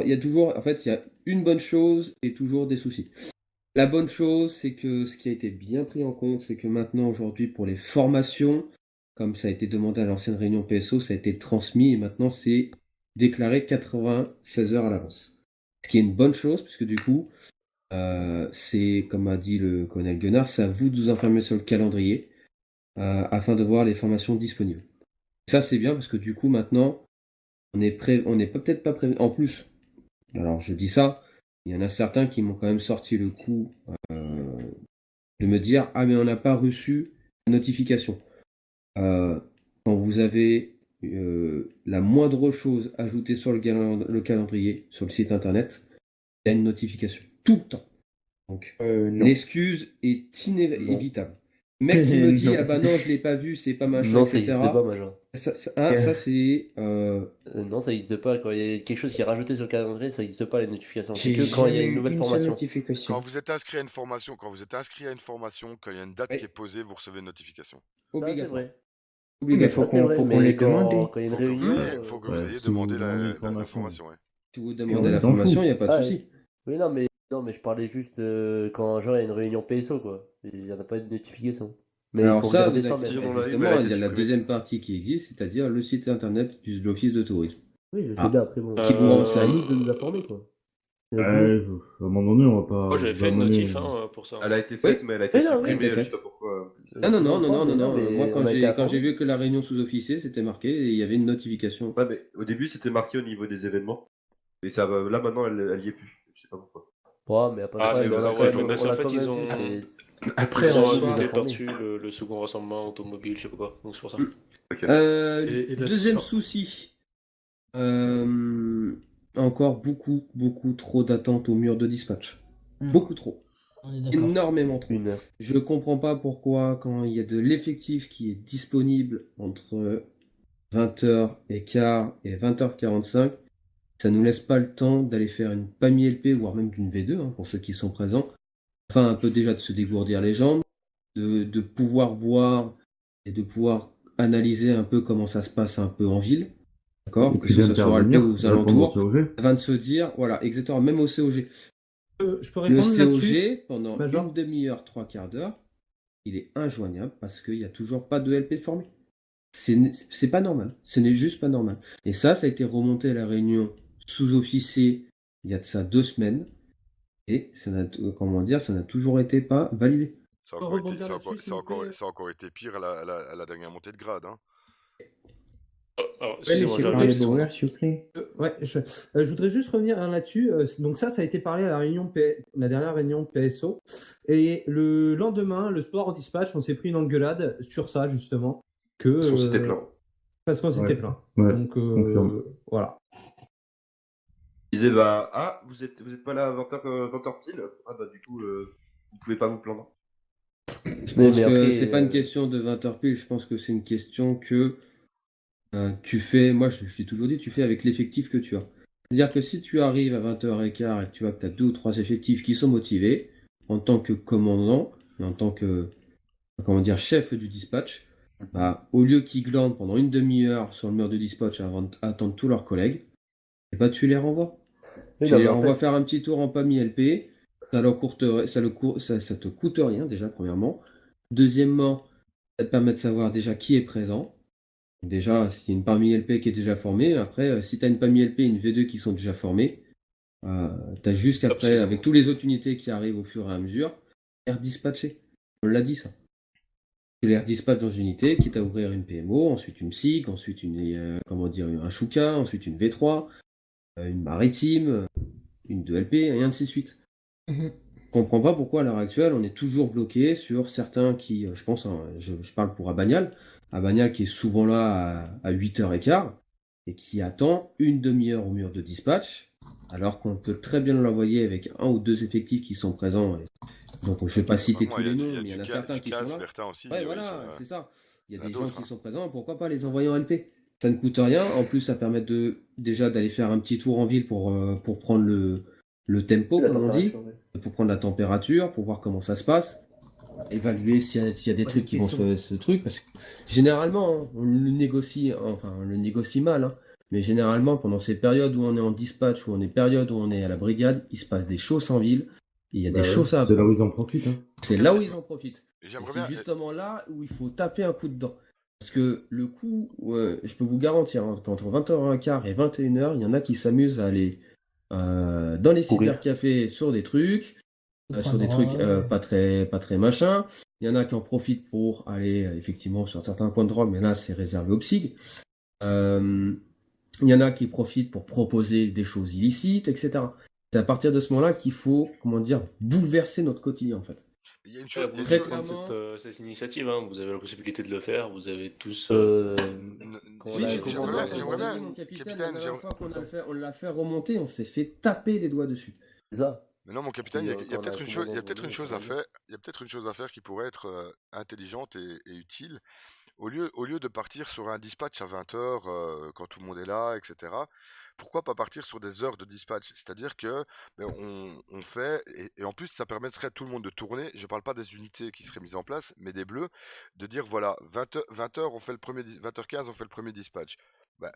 Il y a toujours, en fait, il y a une bonne chose et toujours des soucis. La bonne chose, c'est que ce qui a été bien pris en compte, c'est que maintenant, aujourd'hui, pour les formations, comme ça a été demandé à l'ancienne réunion PSO, ça a été transmis et maintenant c'est déclaré 96 heures à l'avance. Ce qui est une bonne chose, puisque du coup, c'est, comme a dit le colonel Guenard, c'est à vous de vous informer sur le calendrier afin de voir les formations disponibles. Ça, c'est bien parce que du coup, maintenant, on n'est peut-être pas prévenu. En plus, alors je dis ça, il y en a certains qui m'ont quand même sorti le coup de me dire ah mais on n'a pas reçu la notification. Quand vous avez la moindre chose ajoutée sur le calendrier, sur le site internet, il y a une notification tout le temps. Donc Non. l'excuse est inévitable. Le mec qui me dit Non. ah bah non je l'ai pas vu, c'est pas machin, Non, ça etc. n'existe pas, Major. Ça, c'est Non, ça n'existe pas. Quand il y a quelque chose qui est rajouté sur le calendrier, ça n'existe pas les notifications. C'est J'ai que quand il y a jamais une eu nouvelle une seule formation. notification. Quand vous êtes inscrit à une formation, quand il y a une date Oui. qui est posée, vous recevez une notification. Ça, c'est obligatoire. vrai. Oui, mais faut Ça, c'est vrai, qu'on mais les demande. quand il y a une Faut que vous réunion. ayez, faut que vous ouais, ayez si demandé vous demandez une la formation. formation. Ouais. Si vous Et demandez on la est dans le formation, fou. il n'y a pas de Ah, souci. Oui, non, mais Non, mais je parlais juste quand genre il y a une réunion PSO, quoi. Il n'y en a pas de notification. Mais il Alors faut ça, regarder ça Si même. on l'a eu, mais justement, elle a il été y a la supprimée. deuxième partie qui existe, c'est-à-dire le site internet de l'Office de tourisme. Oui, je sais Ah. bien, après bon. Qui vous C'est à renseigne. nous de nous informer, quoi. C'est à Ouais, nous. à un moment donné, on va pas Moi, j'avais vous fait une amener. notif hein, pour ça. Elle a été faite, mais elle a été Oui, non, oui, supprimée, elle a été je sais faite. pas pourquoi. Ah non, non, non, non, non, mais non, non. mais Moi, on a été quand j'ai informés. vu que la réunion sous-officier, c'était marqué et il y avait une notification. Ouais, mais au début, c'était marqué au niveau des événements. Et ça va, là, maintenant, elle y est plus. Je sais pas pourquoi. Ouais, mais après, Ah, ça, mais mais on l'a ouais, quand ouais, même, mais on en l'a fait, quand ils même ont, vu. Après, ils en ont soi, rajouté informé. par-dessus le second rassemblement automobile, je sais pas quoi. Donc c'est pour ça. Ok. et là-dessus, Deuxième souci. Encore beaucoup trop d'attentes au mur de dispatch. Beaucoup trop. On est d'accord. Énormément trop. 1 heure. Je comprends pas pourquoi, quand il y a de l'effectif qui est disponible entre 20h15 et 20h45, ça nous laisse pas le temps d'aller faire une PAMI LP, voire même d'une V2, hein, pour ceux qui sont présents. Enfin, un peu déjà de se dégourdir les jambes, de pouvoir voir et de pouvoir analyser un peu comment ça se passe un peu en ville. D'accord? Et Que puis ce soit sur Alpé d'intervenir, ou aux répondre au alentours, COG. avant de se dire, voilà, exactement, même au COG. Je peux Le répondre là-dessus, COG, pendant Major? une demi-heure, 3/4 d'heure, il est injoignable parce qu'il n'y a toujours pas de LP formé. C'est pas normal. Ce n'est juste pas normal. Et ça a été remonté à la réunion sous-officier il y a de ça 2 semaines. Et ça n'a, comment dire, ça n'a toujours été pas validé. Ça a peux encore été, rebondir ça a là-dessus, encore, s'il vous plaît? ça a encore été pire à la dernière montée de grade. Hein. Alors, Ouais, excusez-moi, laissez j'arrive parler deux secondes. Bauer, s'il vous plaît. Ouais, je voudrais juste revenir là-dessus. Donc ça a été parlé à la la dernière réunion PSO. Et le lendemain, le soir au dispatch, on s'est pris une engueulade sur ça, justement. Parce qu'on s'était plaint. Parce qu'on s'était Ouais. plaint. Ouais, Donc je confirme. voilà. Ils disaient, bah, ah, vous êtes pas là à 20h pile? Ah, bah, du coup, vous pouvez pas vous plaindre. Je Oui, pense mais que après, c'est pas une question de 20h pile, je pense que c'est une question que tu fais, moi je t'ai toujours dit, tu fais avec l'effectif que tu as. C'est-à-dire que si tu arrives à 20h15 et que tu vois que tu as 2 ou 3 effectifs qui sont motivés, en tant que commandant, et en tant que, comment dire, chef du dispatch, bah, au lieu qu'ils glandent pendant une demi-heure sur le mur de dispatch avant d'attendre tous leurs collègues, et bah tu les renvoies. oui, Tu non, les mais en renvoies fait, faire un petit tour en PAMI LP, ça te coûte rien déjà, premièrement. Deuxièmement, ça te permet de savoir déjà qui est présent. Déjà, s'il y a une PAMI LP qui est déjà formée, après, si tu as une PAMI LP et une V2 qui sont déjà formées, tu as juste qu'après, Absolument. avec toutes les autres unités qui arrivent au fur et à mesure, les redispatcher. On l'a dit ça. Tu les redispatches dans une unité, quitte à ouvrir une PMO, ensuite une SIG, ensuite comment dire, un Shuka, ensuite une V3, une maritime, une 2LP, et ainsi de suite. Je comprends pas pourquoi à l'heure actuelle on est toujours bloqué sur certains qui, je pense, hein, je parle pour Abagnal qui est souvent là à 8h15 et qui attend une demi-heure au mur de dispatch, alors qu'on peut très bien l'envoyer avec 1 ou 2 effectifs qui sont présents. Donc je vais pas citer Moi, tous les il noms, mais il y en a certains qui sont là. Bertin aussi. Ouais, ils voilà, sont, c'est ça. Il y a il y en a des gens d'autres, qui hein. sont présents, pourquoi pas les envoyer en LP? Ça ne coûte rien, en plus ça permet déjà d'aller faire un petit tour en ville pour prendre le tempo, la comme on dit, température, ouais. pour prendre la température, pour voir comment ça se passe, évaluer s'il y a des Ouais, trucs qui vont question. ce truc, parce que généralement, hein, on le négocie mal, hein, mais généralement, pendant ces périodes où on est en dispatch, ou périodes où on est à la brigade, il se passe des choses en ville, et il y a Bah des ouais, choses à c'est là apprendre. où ils en profitent. Hein. C'est là où ils en profitent. Et Et j'aimerais c'est bien. justement là où il faut taper un coup dedans. Parce que le coup, je peux vous garantir, hein, qu'entre 20h15 et 21h, il y en a qui s'amusent à aller dans les Courir. cybercafés sur des trucs, sur des trucs pas très machin. Il y en a qui en profitent pour aller effectivement sur certains points de drogue, mais là c'est réservé aux psyg. Il y en a qui profitent pour proposer des choses illicites, etc. C'est à partir de ce moment-là qu'il faut, comment dire, bouleverser notre quotidien en fait. Il y a une Ouais, chose. vous il y a une pouvez chose- prendre clairement- cette initiative, hein. Vous avez la possibilité de le faire. Vous avez tous. Quand Si, on a- j'aimerais Justement, bien, comme j'aimerais vous a bien, dit, mon capitaine, la capitaine, dernière fois on l'a fait remonter, on s'est fait taper les doigts dessus. C'est ça. Mais non, mon capitaine, Si, il y a quand on a peut-être un une chose, il y a commandant peut-être une journée, chose on à va dire. faire, il y a peut-être une chose à faire qui pourrait être intelligente et utile. Au lieu de partir sur un dispatch à 20h quand tout le monde est là, etc. Pourquoi pas partir sur des heures de dispatch? C'est-à-dire que on fait, et en plus ça permettrait à tout le monde de tourner, je parle pas des unités qui seraient mises en place, mais des bleus, de dire voilà, 20h on fait le premier 20h15 on fait le premier dispatch. Bah,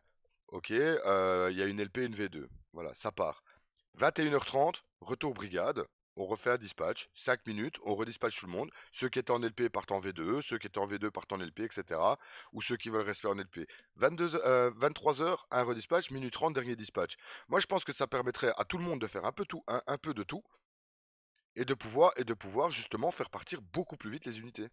ok, il y a une LP, une V2. Voilà, ça part. 21h30, retour brigade, on refait un dispatch, 5 minutes, on redispatche tout le monde. Ceux qui étaient en LP partent en V2, ceux qui étaient en V2 partent en LP, etc. Ou ceux qui veulent rester en LP. 23 heures, un redispatch, minute 30, dernier dispatch. Moi, je pense que ça permettrait à tout le monde de faire un peu de tout, et de pouvoir justement faire partir beaucoup plus vite les unités.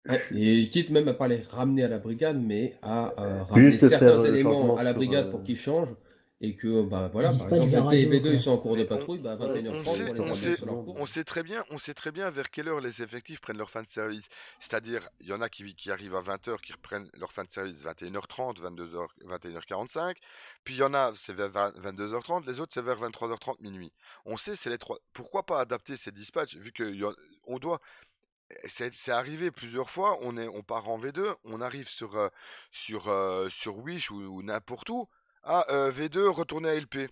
Ouais, et quitte même à pas les ramener à la brigade, mais à ramener Juste faire certains le éléments changement à la sur, brigade pour qu'ils changent, et que, bah voilà, par Dispatch exemple, via LP et radio, V2 ils quoi. sont en cours de Mais patrouille, bah à on 21h30 sait, pour les on ramener sait, sur leur course. on sait très bien vers quelle heure les effectifs prennent leur fin de service. C'est-à-dire, il y en a qui arrivent à 20h, qui reprennent leur fin de service 21h30, 22h, 21h45. Puis il y en a, c'est vers 22h30, les autres, c'est vers 23h30, minuit. On sait, c'est les trois. Pourquoi pas adapter ces dispatchs, vu que on doit. C'est arrivé plusieurs fois, on part en V2, on arrive sur Wish ou n'importe où. Ah, V2, retournez à LP.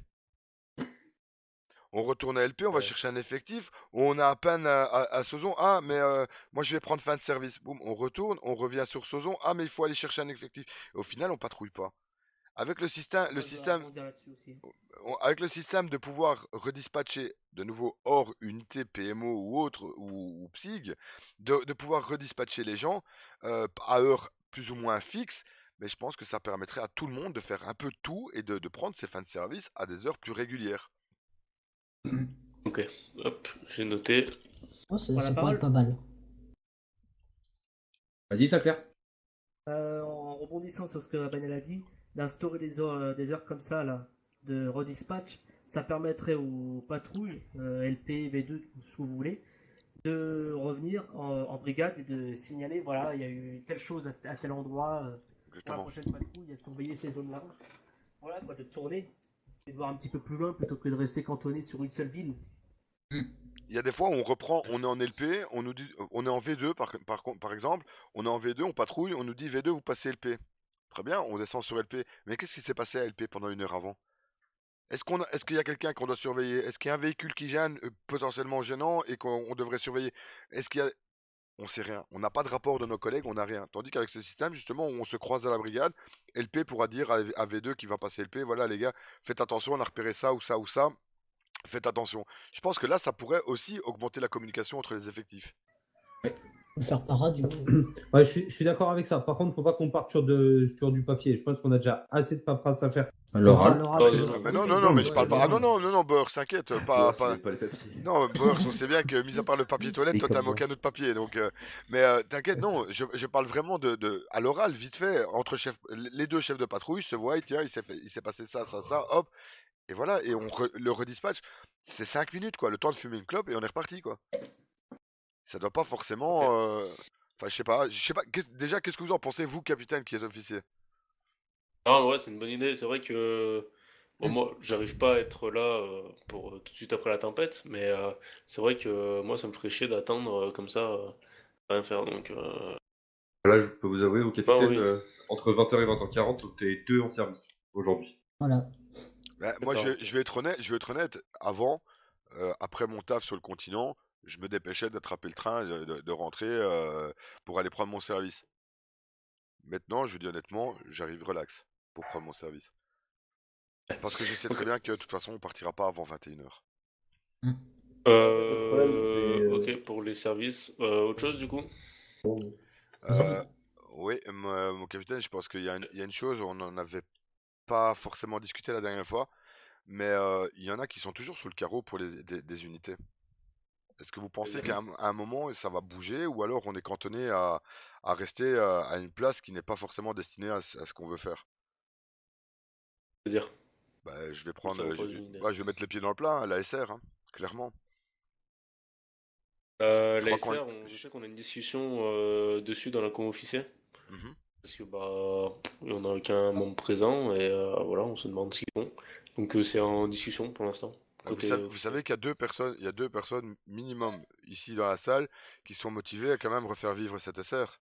On retourne à LP, on va Ouais. chercher un effectif, on a à peine à Sozon. Ah, mais moi je vais prendre fin de service. Boum, on retourne, on revient sur Sozon. Ah, mais il faut aller chercher un effectif. Et au final, on patrouille pas. Avec le système, Moi, je veux rebondir là-dessus aussi. avec le système de pouvoir redispatcher de nouveau hors unité PMO ou autre ou PSIG, de pouvoir redispatcher les gens à heure plus ou moins fixe, mais je pense que ça permettrait à tout le monde de faire un peu tout et de prendre ses fins de service à des heures plus régulières. Ok, hop, j'ai noté. Oh, ça Voilà, ça pourrait parole. être pas mal. Vas-y, ça clair. En rebondissant sur ce que Banel a dit, d'instaurer des heures comme ça, là, de redispatch, ça permettrait aux patrouilles, LP, V2, ce que vous voulez, de revenir en brigade et de signaler, voilà, il y a eu telle chose à tel endroit, pour la Exactement. prochaine patrouille, de surveiller ces zones-là. Voilà, quoi, de tourner et de voir un petit peu plus loin plutôt que de rester cantonné sur une seule ville. Il y a des fois où on reprend, on est en LP, on nous dit, on est en V2 par exemple, on est en V2, on patrouille, on nous dit V2 vous passez LP. Très bien, on descend sur LP. Mais qu'est-ce qui s'est passé à LP pendant une heure avant? Est-ce qu'il y a quelqu'un qu'on doit surveiller? Est-ce qu'il y a un véhicule qui gêne, potentiellement gênant, et qu'on devrait surveiller? Est-ce qu'il y a... On sait rien. On n'a pas de rapport de nos collègues, on n'a rien. Tandis qu'avec ce système, justement, où on se croise à la brigade, LP pourra dire à V2 qui va passer LP, voilà les gars, faites attention, on a repéré ça ou ça ou ça. Faites attention. Je pense que là, ça pourrait aussi augmenter la communication entre les effectifs. Faut faire par radio. Ouais, je suis d'accord avec ça. Par contre, faut pas qu'on parte sur du papier. Je pense qu'on a déjà assez de paperasse à faire. Alors, Enfin, l'oral, c'est- Ah, mais non, mais je parle pas. Ah non, Beurre, s'inquiète, pas. pas les papiers. Non, Beurre, on sait bien que, mis à part le papier toilette, toi, t'as aucun autre papier. Donc, mais t'inquiète, non, je parle vraiment à l'oral, vite fait, entre les deux chefs de patrouille se voient, tiens, il s'est passé ça, hop, et voilà, et le redispatch. C'est 5 minutes, quoi, le temps de fumer une clope et on est reparti, quoi. Ça doit pas forcément. Enfin, je sais pas. Déjà, qu'est-ce que vous en pensez, vous, capitaine, qui êtes officier? Ah ouais, c'est une bonne idée. C'est vrai que bon, moi, j'arrive pas à être là pour tout de suite après la tempête, mais c'est vrai que moi, ça me ferait chier d'attendre comme ça, rien faire. Donc, Là, je peux vous avouer, au capitaine, oui. entre 20h et 20h40, t'es 2 en service aujourd'hui. Voilà. Bah, moi, D'accord. je vais être honnête. Avant, après mon taf sur le continent, je me dépêchais d'attraper le train, de rentrer pour aller prendre mon service. Maintenant, je dis honnêtement, j'arrive relax pour prendre mon service. Parce que je sais très Ok. bien que de toute façon, on partira pas avant 21h. problème, c'est, Ok, pour les services. Autre chose du coup? Oui, mon capitaine, je pense qu'il y a une chose, on n'en avait pas forcément discuté la dernière fois, mais il y en a qui sont toujours sous le carreau pour des unités. Est-ce que vous pensez qu'à un moment, ça va bouger, ou alors on est cantonné à rester à une place qui n'est pas forcément destinée à ce qu'on veut faire? C'est-à-dire? Bah, je vais prendre, Aucun projet, une idée. ouais, je vais mettre les pieds dans le plat, hein, la SR, hein, clairement. La crois qu'on- SR, je sais qu'on a une discussion dessus dans la con officier. Mhm. Parce que bah, on n'a aucun membre présent et voilà, on se demande ce qu'ils font. Donc c'est en discussion pour l'instant. Vous Côté savez, officiel. qu'il y a deux personnes minimum ici dans la salle qui sont motivées à quand même refaire vivre cette SR.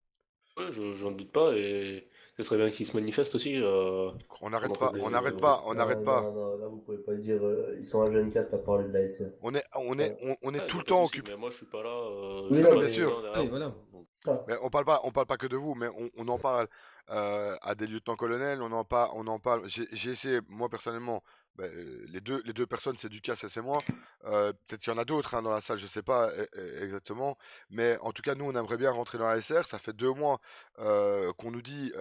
Ouais, j'en doute pas et c'est très bien qu'ils se manifestent aussi. On n'arrête pendant pas, qu'on on est- n'arrête pas, on Non, n'arrête pas. non, là vous pouvez pas dire ils sont à 24 à parler de la SR. On est Ouais, tout y a le pas temps de souci, occupé. mais moi je suis pas là. Oui, j'ai non, pas bien de sûr. clients derrière Oui, moi, voilà. donc, Mais on parle pas que de vous, mais on en parle à des lieutenants-colonels, on en parle. J'ai essayé, moi personnellement, les deux personnes, c'est Ducasse et c'est moi. Peut-être qu'il y en a d'autres hein, dans la salle, je sais pas exactement. Mais en tout cas, nous, on aimerait bien rentrer dans la SR. Ça fait 2 mois qu'on nous dit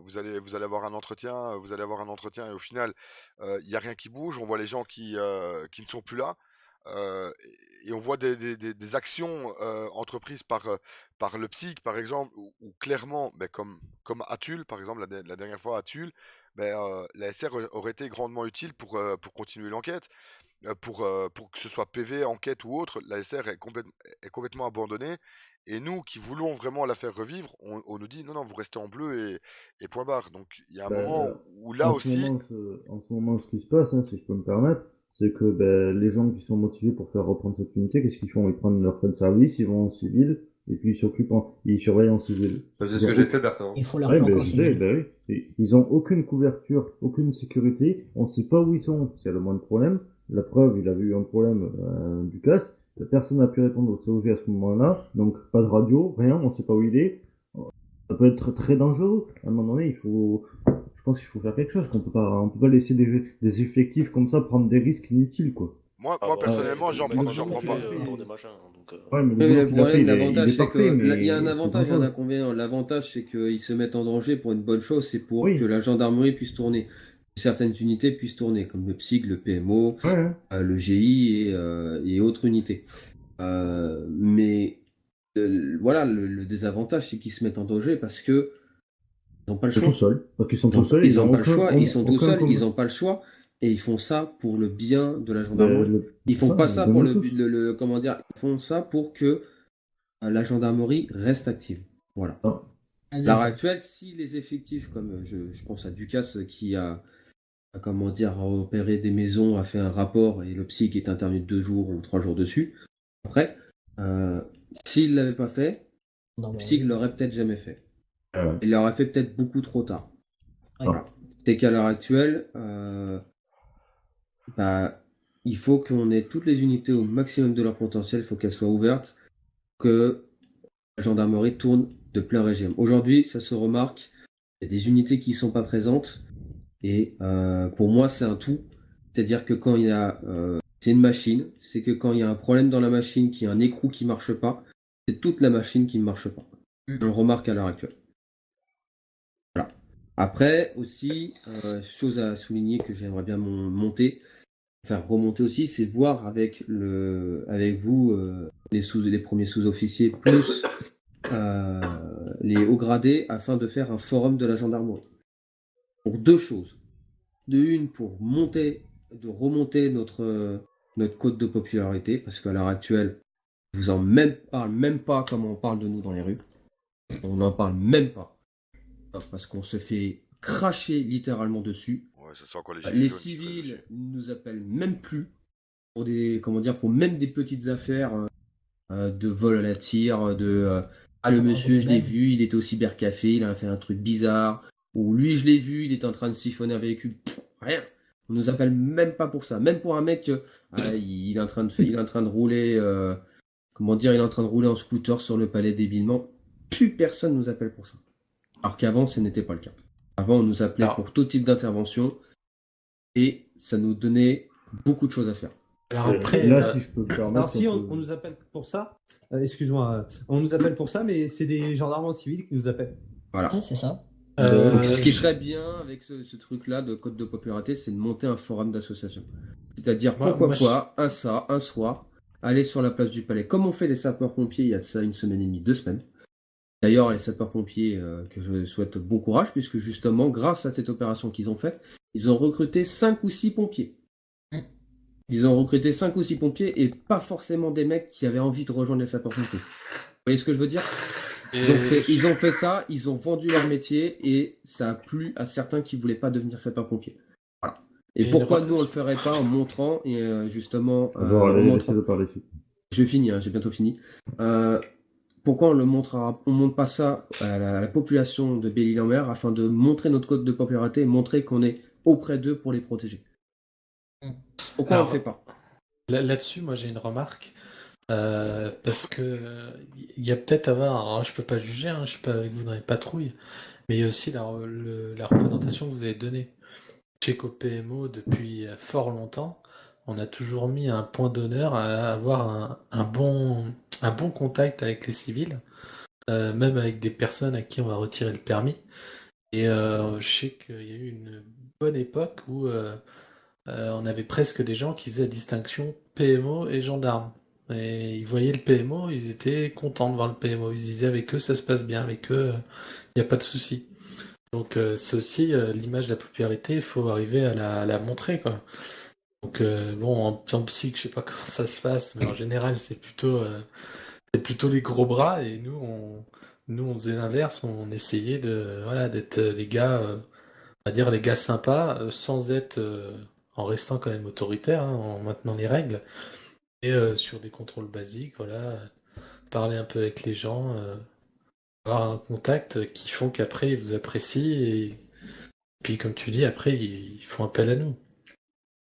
vous allez avoir un entretien, vous allez avoir un entretien, et au final, il n'y a rien qui bouge. On voit les gens qui ne sont plus là. Euh, et on voit des actions entreprises par le psych, par exemple, où clairement, comme à Tulle, par exemple, la dernière fois à Tulle, la SR aurait été grandement utile pour continuer l'enquête. Pour que ce soit PV, enquête ou autre, la SR est complètement abandonnée. Et nous qui voulons vraiment la faire revivre, on nous dit non, non, vous restez en bleu et point barre. Donc il y a un moment où là aussi. En ce moment, ce qui se passe, hein, si je peux me permettre, c'est que les gens qui sont motivés pour faire reprendre cette unité, qu'est-ce qu'ils font? Ils prennent leur fin de service, ils vont en civil, et puis ils surveillent en civil. C'est ce que j'ai fait, Bertrand. Il faut leur Ouais, planquer en je sais, civil. oui. Ils ont aucune couverture, aucune sécurité, on sait pas où ils sont, s'il y a le moindre problème. La preuve, il avait eu un problème du casse, personne n'a pu répondre au COG à ce moment-là, donc pas de radio, rien, on sait pas où il est. Ça peut être très dangereux. À un moment donné, je pense qu'il faut faire quelque chose, on peut pas laisser des effectifs comme ça prendre des risques inutiles, quoi. Moi personnellement, j'en prends pas. Pour des machins, donc, Ouais, mais Mais le le boulot qu'il a fait, problème, l'avantage, il est c'est parfait, que mais il y a un c'est avantage et un dangereux. inconvénient. L'avantage, c'est qu'ils se mettent en danger pour une bonne chose, c'est pour Oui. que la gendarmerie puisse tourner. Certaines unités puissent tourner, comme le PSIG, le PMO, Ouais. le GI et autres unités. Mais voilà, le désavantage, c'est qu'ils se mettent en danger parce que ils n'ont pas le Ils sont choix. tout seuls. Parce qu'ils sont tout seuls, Ils n'ont pas le choix, ils sont tout aucun seuls, commun. ils n'ont pas le choix, et ils font ça pour le bien de la gendarmerie. Ils font ça, pas ils ça le pour demandent tous. comment dire, ils font ça pour que la gendarmerie reste active. Voilà. Ah. À l'heure actuelle, si les effectifs, comme je pense à Ducasse qui a comment dire, opéré des maisons, a fait un rapport et le psy qui est intervenu 2 jours ou 3 jours dessus, après, s'il ne l'avait pas fait, le psy ne l'aurait peut-être jamais fait. Il l'aurait fait peut-être beaucoup trop tard. Voilà. C'est qu'à l'heure actuelle, il faut qu'on ait toutes les unités au maximum de leur potentiel, il faut qu'elles soient ouvertes, que la gendarmerie tourne de plein régime. Aujourd'hui, ça se remarque, il y a des unités qui ne sont pas présentes, et pour moi, c'est un tout. C'est-à-dire que quand il y a... c'est une machine, c'est que quand il y a un problème dans la machine, qu'il y a un écrou qui ne marche pas, c'est toute la machine qui ne marche pas. On le remarque à l'heure actuelle. Voilà. Après, aussi, chose à souligner que j'aimerais bien faire remonter aussi, c'est voir avec vous les premiers sous-officiers plus les hauts gradés afin de faire un forum de la gendarmerie. Pour 2 choses. De une, pour remonter notre cote de popularité, parce qu'à l'heure actuelle, je vous en parle même pas comme on parle de nous dans les rues. On n'en parle même pas. Parce qu'on se fait cracher littéralement dessus. Ouais, ça sent encore les civils nous appellent même plus pour pour même des petites affaires de vol à la tire, le monsieur je l'ai vu, il était au cybercafé, il a fait un truc bizarre, ou lui je l'ai vu, il est en train de siphonner un véhicule, rien. On nous appelle même pas pour ça, même pour un mec, il est en train de rouler, il est en train de rouler en scooter sur le palais débilement. Plus personne nous appelle pour ça. Alors qu'avant, ce n'était pas le cas. Avant, on nous appelait pour tout type d'intervention et ça nous donnait beaucoup de choses à faire. Alors après, là, si je peux me permettre. Alors si on nous appelle pour ça, excuse-moi, on nous appelle pour ça, mais c'est des gendarmes civils qui nous appellent. Voilà. Ouais, c'est ça. Donc, ce qui serait bien avec ce truc-là de code de popularité, c'est de monter un forum d'association. C'est-à-dire, un soir, aller sur la place du Palais, comme on fait les sapeurs-pompiers il y a de ça 1 semaine et demie, 2 semaines. D'ailleurs, les sapeurs-pompiers, que je souhaite bon courage, puisque justement, grâce à cette opération qu'ils ont faite, ils ont recruté 5 ou 6 pompiers. Ils ont recruté 5 ou 6 pompiers et pas forcément des mecs qui avaient envie de rejoindre les sapeurs-pompiers. Vous voyez ce que je veux dire ? Ils ont fait ça, ils ont vendu leur métier et ça a plu à certains qui ne voulaient pas devenir sapeurs-pompiers. Voilà. Et pourquoi nous on le ferait pas en montrant justement... laissez-le parler. Je finis, j'ai bientôt fini. Pourquoi on montre pas ça à la population de Belle-Île-en-Mer afin de montrer notre code de popularité et montrer qu'on est auprès d'eux pour les protéger. Pourquoi on le fait pas ? Là-dessus, moi j'ai une remarque. Parce que il y a peut-être alors je peux pas juger, je suis pas avec vous dans les patrouilles, mais il y a aussi la représentation que vous avez donnée. sais qu'au PMO, depuis fort longtemps, on a toujours mis un point d'honneur à avoir un bon contact avec les civils, même avec des personnes à qui on va retirer le permis. Et je sais qu'il y a eu une bonne époque où on avait presque des gens qui faisaient la distinction PMO et gendarmes. Et ils voyaient le PMO, ils étaient contents de voir le PMO. Ils disaient avec eux, ça se passe bien, avec eux, il n'y a pas de souci. Donc c'est aussi l'image de la popularité, il faut arriver à la montrer, quoi. Donc bon, en psy, je sais pas comment ça se passe, mais en général, c'est plutôt les gros bras, et nous on faisait l'inverse, on essayait d'être les gars, on va dire les gars sympas, sans être en restant quand même autoritaire, hein, en maintenant les règles, et sur des contrôles basiques, voilà, parler un peu avec les gens, avoir un contact qui font qu'après ils vous apprécient, et puis comme tu dis, après ils font appel à nous.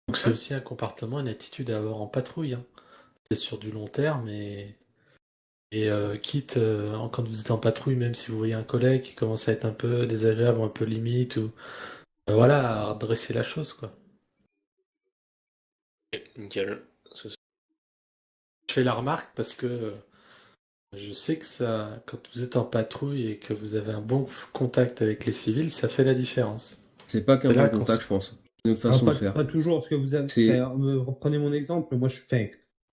Donc c'est aussi un comportement, une attitude à avoir en patrouille, hein. C'est sur du long terme, et quitte, quand vous êtes en patrouille, même si vous voyez un collègue qui commence à être un peu désagréable, un peu limite, ou voilà, à redresser la chose, quoi. Nickel. Je fais la remarque parce que je sais que ça, quand vous êtes en patrouille et que vous avez un bon contact avec les civils, ça fait la différence. C'est pas qu'un C'est là bon qu'on contact, se- je pense. C'est une façon de faire. Pas toujours, ce que vous avez. C'est- Reprenez mon exemple. Moi,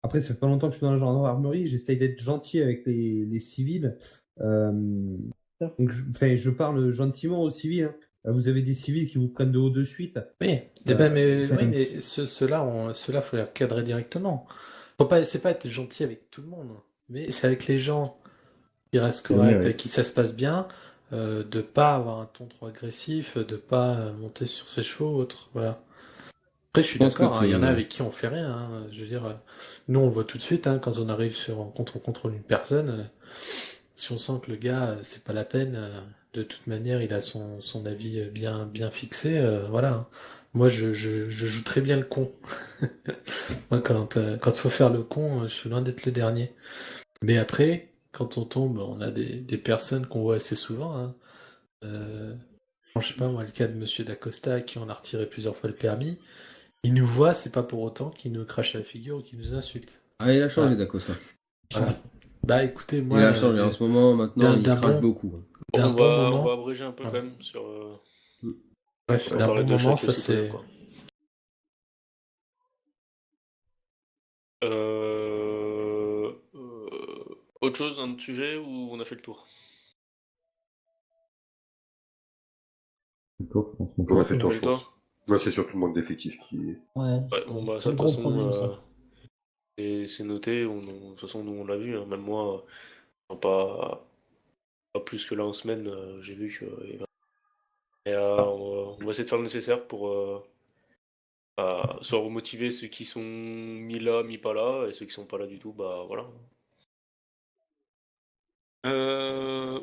après, ça fait pas longtemps que je suis dans la gendarmerie. J'essaye d'être gentil avec les civils. Donc, je parle gentiment aux civils, hein. Vous avez des civils qui vous prennent de haut de suite. Oui, mais ceux-là, faut les recadrer directement. C'est pas être gentil avec tout le monde, mais c'est avec les gens qui restent corrects, avec qui ça se passe bien, de pas avoir un ton trop agressif, de pas monter sur ses chevaux ou autre. Voilà. Après, je suis pense que d'accord, hein, il y en a tu- avec qui on fait rien, hein. Je veux dire, nous on le voit tout de suite, hein, quand on arrive on contrôle une personne, si on sent que le gars, c'est pas la peine, de toute manière, il a son avis bien fixé, voilà, hein. Moi, je joue très bien le con. Moi, quand il faut faire le con, je suis loin d'être le dernier. Mais après, quand on tombe, on a des personnes qu'on voit assez souvent, hein. Je sais pas, moi, le cas de Monsieur Dacosta, à qui on a retiré plusieurs fois le permis. Il nous voit, c'est pas pour autant qu'il nous crache à la figure ou qu'il nous insulte. Ah, il a changé, Voilà. Dacosta. Voilà. Bah écoutez, moi. Il a changé. En ce moment, maintenant, il d'un crache bon- beaucoup. d'un On bon va moment. abréger un peu Ouais. quand même sur. Bref, on d'un parlait bon de moment, chaque ça citoyen, c'est. quoi. Autre chose, un autre sujet, ou on a fait le tour? D'accord, je pense qu'on On a fait le tour, je Fait le pense. Moi, c'est surtout le manque d'effectifs qui. Ouais, Ouais, bon bah ça c'est de le toute gros façon, problème, ça. c'est noté, de toute façon nous on l'a vu, hein. Même moi, pas plus que là en semaine, j'ai vu que... Et, on va essayer de faire le nécessaire pour soit remotiver ceux qui sont mis là, mis pas là, et ceux qui sont pas là du tout, bah voilà.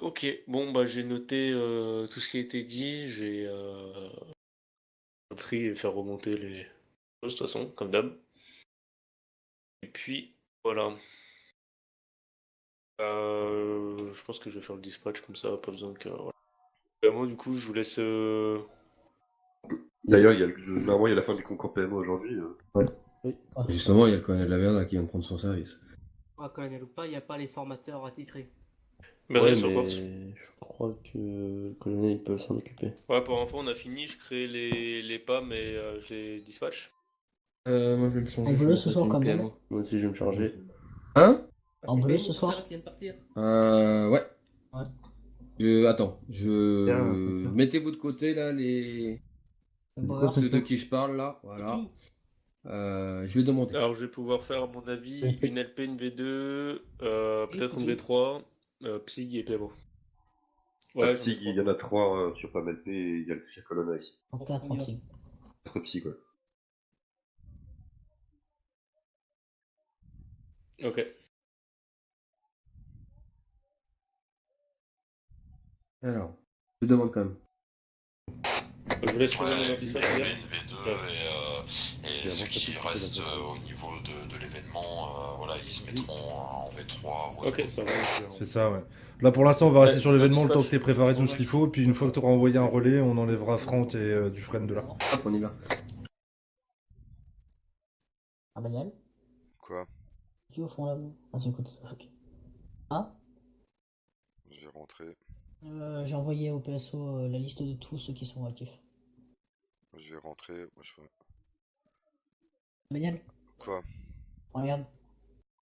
Ok, bon bah j'ai noté tout ce qui a été dit, j'ai pris et faire remonter les choses de toute façon, comme d'hab. Et puis voilà. Je pense que je vais faire le dispatch comme ça, pas besoin que. Voilà. Moi du coup je vous laisse. D'ailleurs, normalement, il y a la fin du concours PMO aujourd'hui. Ouais. Oui. Justement, il y a le colonel Laverda qui vient de prendre son service. Colonel ou pas, il n'y a pas les formateurs attitrés. Bernard Ouais, sur mais Corse. je crois que le colonel il peut s'en occuper. Ouais, pour info, on a fini, je crée les PAM et je les dispatch. Moi, je vais me changer. En je bleu vais ce me soir, passer quand une même. PMO. Moi aussi je vais me charger. Hein En bleu ce soir. Sarah qui vient de partir. Ouais. Attends, Bien. mettez-vous de côté là les Bravo. ceux de qui je parle là, voilà. Je vais demander. Alors je vais pouvoir faire à mon avis une LP, une V2, peut-être une tout. V3, Psy et PMO. Ouais, Ouais, j'en ai Psy, il y en a 3 sur PAMLP et il y a le chef colonel ici. En 4 en psy. 4 Psy, quoi. Ok. Alors, je demande quand même. Je vous laisse rejoindre mon dispatch, les gars. V2 et ceux qui restent au niveau de l'événement, voilà, ils se mettront en V3. ou Ok, ça va. C'est ça, ouais. Là, pour l'instant, on va rester Ouais, sur l'événement le dispatch, temps que tu aies préparé tout ce qu'il faut. Puis une fois que tu auras envoyé un relais, on enlèvera Franck et Dufresne de là. Hop, on y va. Ah, Manuel? Quoi? Qui au fond là? Ah, c'est écoute, ok. Ah? Je vais rentrer. J'ai envoyé au PSO la liste de tous ceux qui sont actifs. Je vais rentrer. Moi, je fais... Manuel? Quoi? Regarde.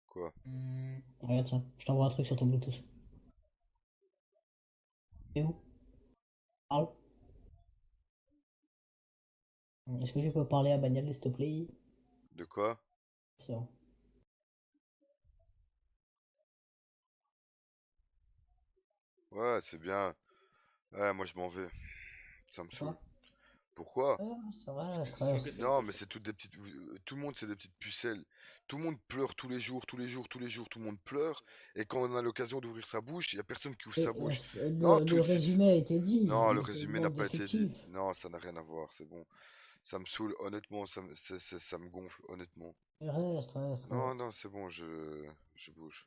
Quoi? Regarde, tiens, je t'envoie un truc sur ton Bluetooth. Et où? Parle. Est-ce que je peux parler à Bagnal, s'il te plaît? De quoi? C'est bon. Ouais, c'est bien. Ouais, moi, je m'en vais. Ça me saoule. Pourquoi? C'est vrai, je stresse. Non, mais c'est toutes des petites. Tout le monde, c'est des petites pucelles. Tout le monde pleure tous les jours, tout le monde pleure. Et quand on a l'occasion d'ouvrir sa bouche, il y a personne qui ouvre sa bouche. Non, Le résumé a été dit. Non, le c'est résumé le n'a manque pas été dit. d'effectifs. Non, ça n'a rien à voir, c'est bon. Ça me saoule, honnêtement, ça me gonfle, honnêtement. Reste. Non, non, c'est bon, je bouge.